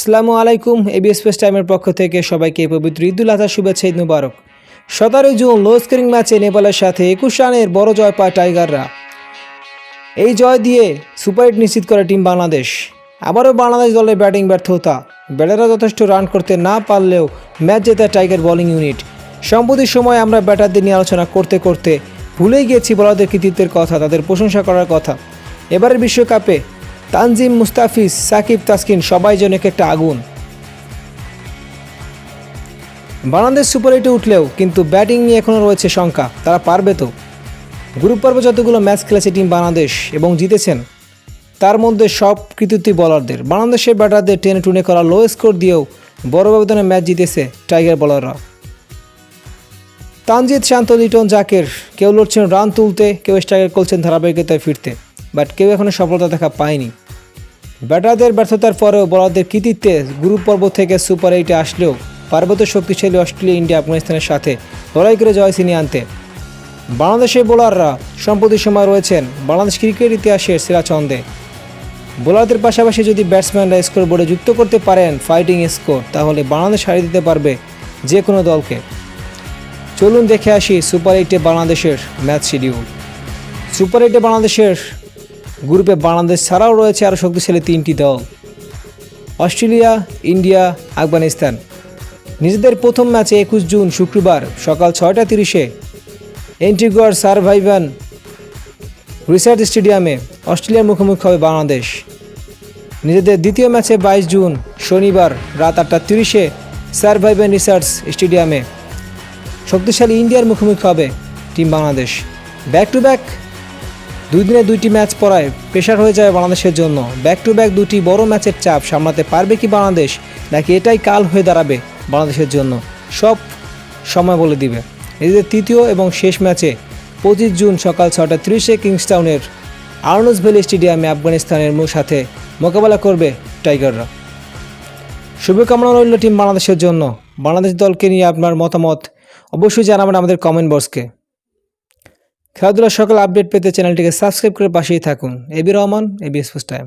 আসসালামু আলাইকুম। ABS sports টাইমের পক্ষ থেকে সবাইকে পবিত্র ঈদুল আজহা শুভেচ্ছা, ঈদ মুবারক। 17 জুন লো স্কোরিং ম্যাচে নেপালের সাথে 21 রানের বড় জয় পায় টাইগাররা। এই জয় দিয়ে সুপার হিট নিশ্চিত করে টিম বাংলাদেশ। আবারও বাংলাদেশ দলের ব্যাটিং ব্যর্থতা, ব্যাটাররা যথেষ্ট রান করতে না পারলেও ম্যাচ জেতে টাইগার বোলিং ইউনিট। সম্প্রতির সময় আমরা ব্যাটারদের নিয়ে আলোচনা করতে করতে ভুলেই গিয়েছি বোলারদের কৃতিত্বের কথা, তাদের প্রশংসা করার কথা। এবারের বিশ্বকাপে তানজিম, মুস্তাফিজ, সাকিব, তাসকিন সবাই যেন একটা আগুন। বাংলাদেশ সুপার হিটে উঠলেও কিন্তু ব্যাটিং নিয়ে এখনও রয়েছে শঙ্কা, তারা পারবে তো? গ্রুপ পর্বে যতগুলো ম্যাচ খেলেছে টিম বাংলাদেশ এবং জিতেছেন, তার মধ্যে সব কৃতিত্বই বোলারদের। বাংলাদেশের ব্যাটারদের টেনে টুনে করা লো স্কোর দিয়েও বড় ব্যবধানে ম্যাচ জিতেছে টাইগার বোলাররা। তানজিদ, শান্ত, লিটন, জাকের কেউ লড়ছেন রান তুলতে, কেউ স্ট্রাইকার করছেন ধারাবাহিকতায় ফিরতে, বাট কেউ এখনও সফলতা দেখা পায়নি। ব্যাটারদের ব্যর্থতার পরেও বোলারদের কৃতিত্বে গ্রুপ পর্ব থেকে সুপার এইটে আসলেও পার্বত্য শক্তিশালী অস্ট্রেলিয়া, ইন্ডিয়া, আফগানিস্তানের সাথে লড়াই করে জয় ছিনিয়ে আনতে। বাংলাদেশের বোলাররা সম্প্রতি সময় রয়েছেন বাংলাদেশ ক্রিকেট ইতিহাসের সেরা ছন্দে। বোলারদের পাশাপাশি যদি ব্যাটসম্যানরা স্কোর বোর্ডে যুক্ত করতে পারেন ফাইটিং স্কোর, তাহলে বাংলাদেশ হারিয়ে দিতে পারবে যে কোনো দলকে। চলুন দেখে আসি সুপার এইটে বাংলাদেশের ম্যাচ শিডিউল। সুপার এইটে বাংলাদেশের গ্রুপে বাংলাদেশ ছাড়াও রয়েছে আরও শক্তিশালী 3টি দল: অস্ট্রেলিয়া, ইন্ডিয়া, আফগানিস্তান। নিজেদের প্রথম ম্যাচে 21 জুন শুক্রবার সকাল 6টা 30-এ এন্টিগুয়ার সারভাইভান রিসার্চ স্টেডিয়ামে অস্ট্রেলিয়ার মুখোমুখি হবে বাংলাদেশ। নিজেদের দ্বিতীয় ম্যাচে 22 জুন শনিবার রাত 8টা 30-এ সারভাইভান রিসার্চ স্টেডিয়ামে শক্তিশালী ইন্ডিয়ার মুখোমুখি হবে team Bangladesh. Back to back 2 দিনে 2টি ম্যাচ পড়ায় প্রেশার হয়ে যায় বাংলাদেশের জন্য। ব্যাক টু ব্যাক 2টি বড় ম্যাচের চাপ সামলাতে পারবে কি বাংলাদেশ, নাকি এটাই কাল হয়ে দাঁড়াবে বাংলাদেশের জন্য, সব সময় বলে দিবে। এদের তৃতীয় এবং শেষ ম্যাচে 25 জুন সকাল 6টা 30-এ কিংস্টাউনের আর্নস ভ্যালি স্টেডিয়ামে আফগানিস্তানের সাথে মোকাবেলা করবে টাইগাররা। শুভকামনা রইল টিম বাংলাদেশের জন্য। বাংলাদেশ দলকে নিয়ে আপনার মতামত অবশ্যই জানাবেন আমাদের কমেন্ট বক্সকে। খেলাধুলার সকল আপডেট পেতে চ্যানেলটিকে সাবস্ক্রাইব করে পাশেই থাকুন। AB Rahman, ABS sports time.